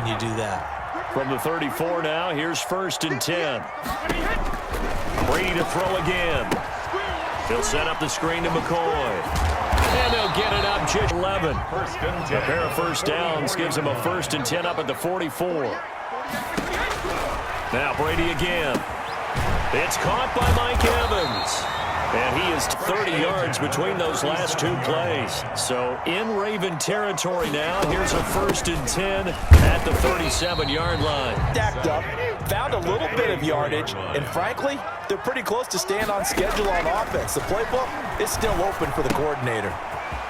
you do that. From the 34 now, here's 1st and 10. Brady to throw again. He'll set up the screen to McCoy. And they'll get it up just 11. A pair of first downs gives him a 1st and 10 up at the 44. Now Brady again. It's caught by Mike Evans. And he is 30 yards between those last two plays. So in Raven territory now. Here's a 1st and 10 at the 37-yard line. Stacked up, found a little bit of yardage, and frankly, they're pretty close to staying on schedule on offense. The playbook is still open for the coordinator.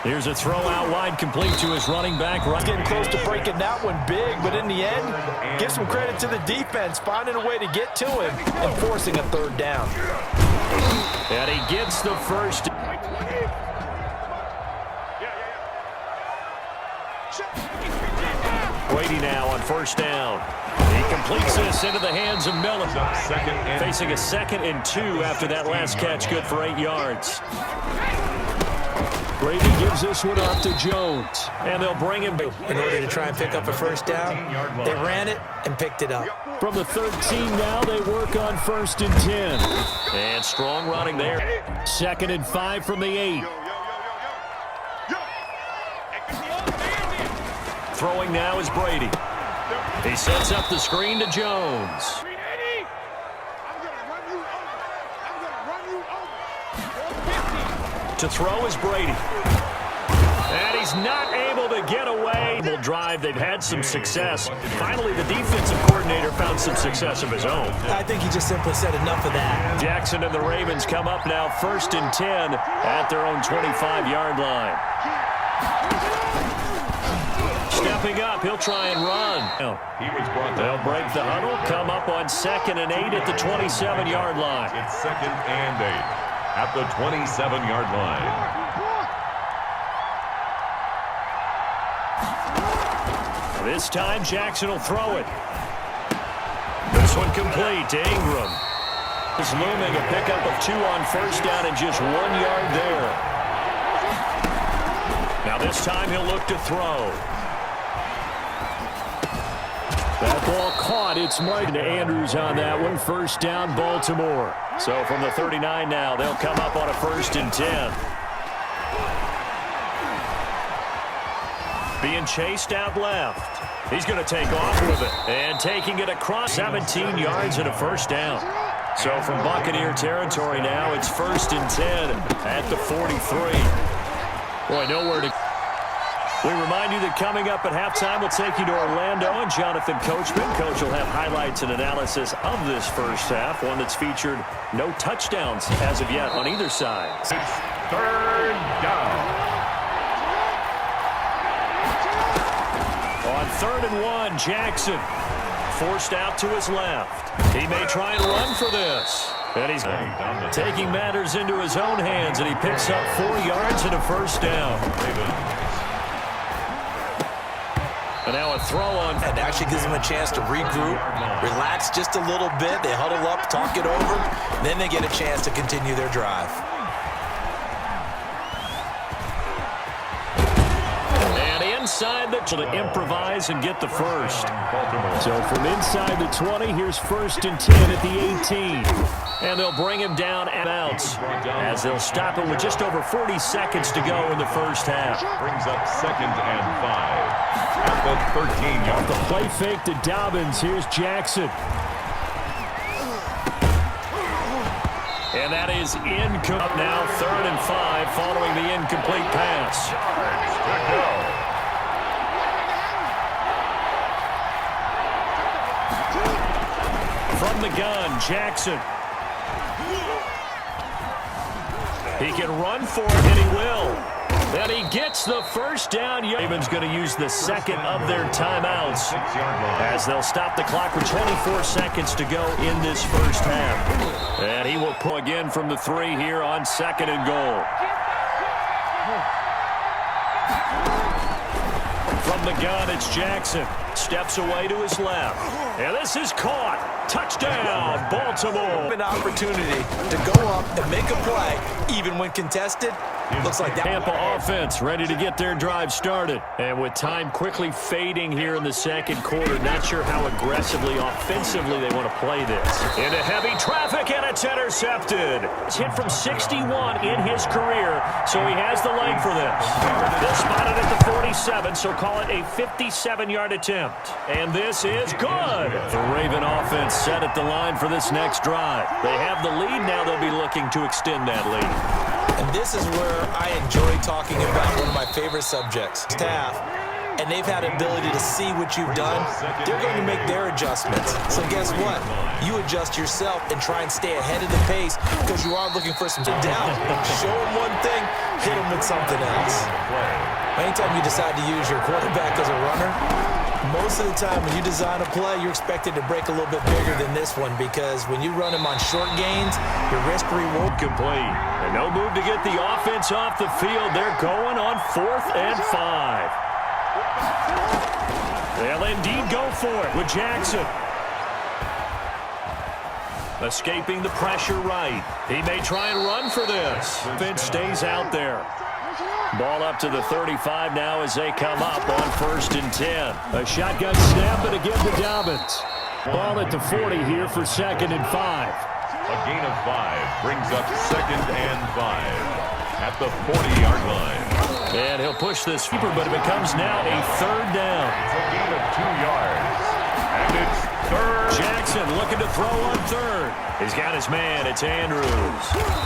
Here's a throw out wide, complete to his running back. Getting close to breaking that one big, but in the end, give some credit to the defense, finding a way to get to him and forcing a 3rd down. And he gets the first. Brady now on 1st down. He completes this into the hands of Miller. Facing a 2nd and 2 after that last catch, good for 8 yards. Brady gives this one off to Jones, and they'll bring him In order to try and pick up a 1st down, they ran it and picked it up. from the 13 now. They work on 1st and 10. And strong running there. 2nd and 5 from the 8. Throwing now is Brady. He sets up the screen to Jones. To throw is Brady. And he's not able to get away. Drive. They've had some success. Finally, the defensive coordinator found some success of his own. I think he just simply said enough of that. Jackson and the Ravens come up now 1st and 10 at their own 25-yard line. Stepping up, he'll try and run. They'll break the huddle, come up on 2nd and 8 at the 27-yard line. It's 2nd and 8 at the 27-yard line. This time, Jackson will throw it. This one complete to Ingram. It's looming, a pickup of 2 on 1st down and just 1 yard there. Now this time he'll look to throw. That ball caught. It's Mike to Andrews on that one. 1st down, Baltimore. So from the 39 now, they'll come up on a 1st and 10. Being chased out left. He's going to take off with it. And taking it across 17 yards and a 1st down. So from Buccaneer territory now, it's 1st and 10 at the 43. Boy, nowhere to... We remind you that coming up at halftime, we'll take you to Orlando and Jonathan Coachman. Coach will have highlights and analysis of this first half, one that's featured no touchdowns as of yet on either side. It's 3rd down. On 3rd and 1, Jackson forced out to his left. He may try and run for this. And he's taking matters into his own hands, and he picks up 4 yards and a 1st down. And now a throw on. And actually gives them a chance to regroup, relax just a little bit. They huddle up, talk it over. Then they get a chance to continue their drive. Inside to improvise and get the first. So from inside the 20, here's 1st and 10 at the 18. And they'll bring him down and out as they'll stop him with just over 40 seconds to go in the first half. Brings up 2nd and 5 at the 13-yard line. The play fake to Dobbins. Here's Jackson. And that is incomplete. Now 3rd and 5 following the incomplete pass. From the gun, Jackson. He can run for it, and he will. And he gets the 1st down. Ravens going to use the 2nd of their timeouts as they'll stop the clock with 24 seconds to go in this first half. And he will pull again from the 3 here on 2nd and goal. From the gun, it's Jackson. steps away to his left. And this is caught. Touchdown, Baltimore. An opportunity to go up and make a play, even when contested. Looks like that. Tampa offense ready to get their drive started. And with time quickly fading here in the second quarter, not sure how aggressively, offensively they want to play this. Into heavy traffic, and it's intercepted. It's hit from 61 in his career, so he has the leg for this. They'll spot it at the 47, so call it a 57-yard attempt. And this is good. The Raven offense set at the line for this next drive. They have the lead now. They'll be looking to extend that lead. And this is where I enjoy talking about one of my favorite subjects, staff. And they've had the ability to see what you've done. They're going to make their adjustments. So guess what? You adjust yourself and try and stay ahead of the pace because you are looking for some down. Show them one thing, hit them with something else. Anytime you decide to use your quarterback as a runner, most of the time when you design a play, you're expected to break a little bit bigger than this one because when you run him on short gains, your risk-reward complete. And no move to get the offense off the field. They're going on 4th and 5. They'll indeed go for it with Jackson. Escaping the pressure right. He may try and run for this. Vince stays out there. Ball up to the 35 now as they come up on 1st and 10. A shotgun snap and again to Dobbins. Ball at the 40 here for 2nd and 5. A gain of 5 brings up 2nd and 5 at the 40-yard line. And he'll push this keeper, but it becomes now a 3rd down. It's a gain of 2 yards. And it's 3rd. Jackson looking to throw on 3rd. He's got his man. It's Andrews.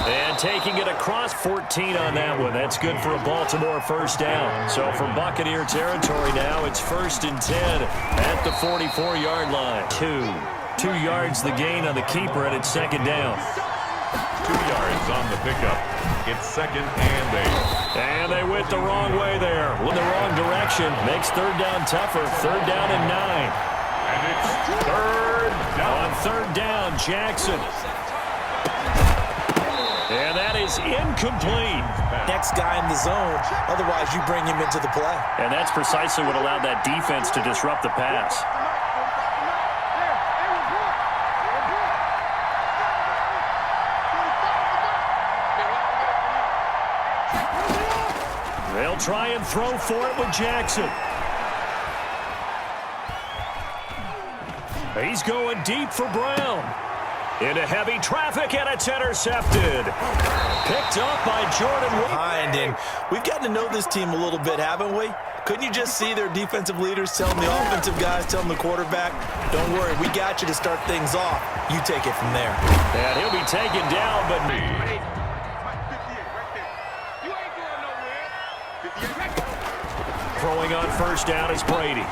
And taking it across 14 on that one. That's good for a Baltimore 1st down. So from Buccaneer territory now, it's 1st and 10 at the 44-yard line. 2 yards the gain on the keeper, and it's 2nd down. 2 yards on the pickup. It's 2nd and 8. And they went the wrong way there. In the wrong direction. Makes 3rd down tougher. 3rd down and 9. And it's 3rd down. On 3rd down, Jackson. And that is incomplete. next guy in the zone. Otherwise, you bring him into the play. And that's precisely what allowed that defense to disrupt the pass. They'll try and throw for it with Jackson. He's going deep for Brown. Into heavy traffic, and it's intercepted. Picked up by Jordan. Behind, and we've gotten to know this team a little bit, haven't we? Couldn't you just see their defensive leaders telling the offensive guys, telling the quarterback, don't worry, we got you to start things off. You take it from there. And he'll be taken down, but... Throwing on first down is Brady.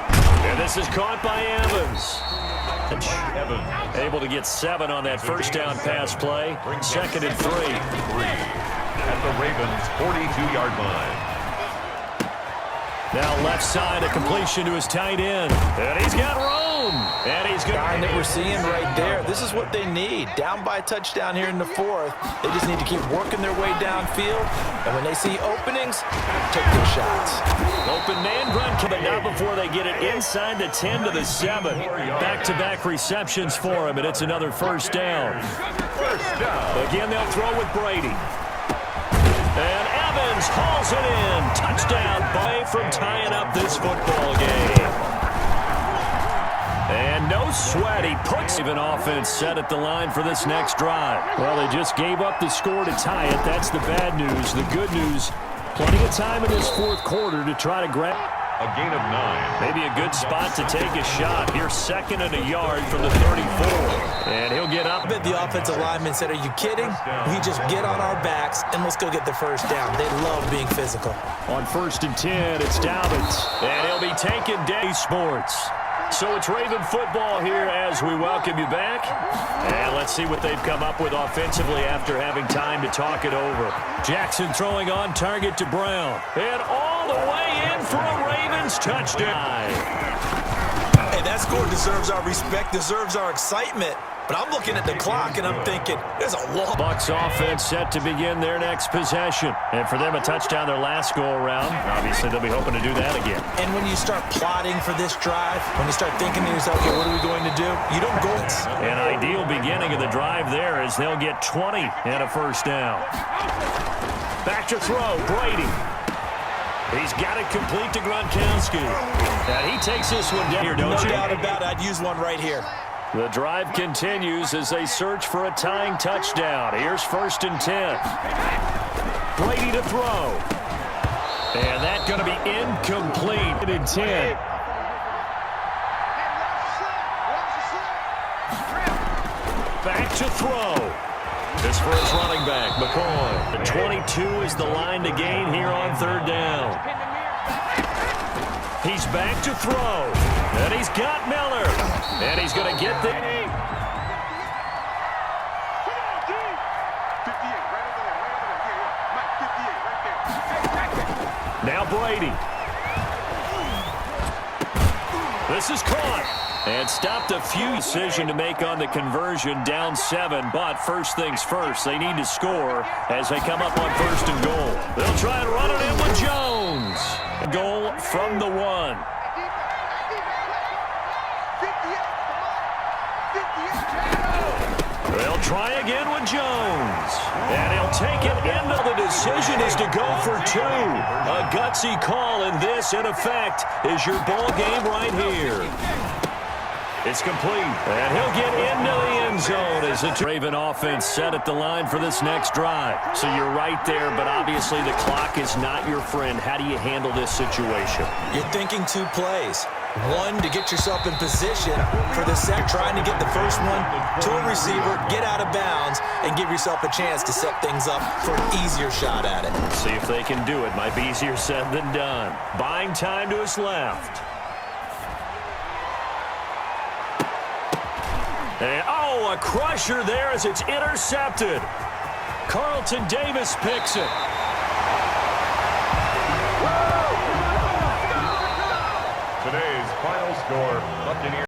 And this is caught by Evans. Able to get 7 on that first down pass play. 2nd and 3. At the Ravens' 42-yard line. Now left side, a completion to his tight end. And he's got room. And he's good. Guy that we're seeing right there, this is what they need. Down by a touchdown here in the 4th. They just need to keep working their way downfield. And when they see openings, take their shots. Open man run, but not before they get it inside the 10 to the 7. Back-to-back receptions for him, and it's another first down. Again, they'll throw with Brady. And Evans hauls it in. Touchdown by from tying up this football game. And no sweat. He puts even offense set at the line for this next drive. Well, they just gave up the score to tie it. That's the bad news. The good news, plenty of time in this 4th quarter to try to grab. A gain of 9. Maybe a good spot to take a shot. Here's 2nd and a yard from the 34. And he'll get up. The offensive lineman said, are you kidding? We just get on our backs and let's go get the first down. They love being physical. On 1st and 10, it's Dobbins. And he'll be taking Day Sports. So it's Raven football here as we welcome you back. And let's see what they've come up with offensively after having time to talk it over. Jackson throwing on target to Brown. And all the way in for a Ravens touchdown. Hey, that's That score deserves our respect, deserves our excitement. But I'm looking at the clock, and I'm thinking, there's a long... Bucs offense set to begin their next possession. And for them, a touchdown their last go-around. Obviously, they'll be hoping to do that again. And when you start plotting for this drive, when you start thinking to yourself, okay, what are we going to do? You don't go... An ideal beginning of the drive there as they'll get 20 and a first down. Back to throw, Brady. He's got it complete to Gronkowski. And he takes this one down here, don't you? No doubt about it. I'd use one right here. The drive continues as they search for a tying touchdown. Here's 1st and 10. Brady to throw. And that's going to be incomplete. In 10. Back to throw. This for his running back, McCoy. The 22 is the line to gain here on 3rd down. He's back to throw. And he's got Miller. And he's going to get the... Now Brady. This is caught. And stopped a few. Decision to make on the conversion, down 7. But first things first, they need to score as they come up on 1st and goal. They'll try and run it in with Jones. Goal from the 1. They'll try again with Jones. And he'll take it into the decision is to go for 2. A gutsy call, and this, in effect, is your ball game right here. It's complete, and he'll get into the end zone as the Raven offense set at the line for this next drive. So you're right there, but obviously the clock is not your friend. How do you handle this situation? You're thinking 2 plays. One, to get yourself in position for the set, trying to get the first one to a receiver, get out of bounds, and give yourself a chance to set things up for an easier shot at it. See if they can do it. Might be easier said than done. Buying time to his left. And, oh, a crusher there as it's intercepted. Carlton Davis picks it. Today's final score, Buccaneers.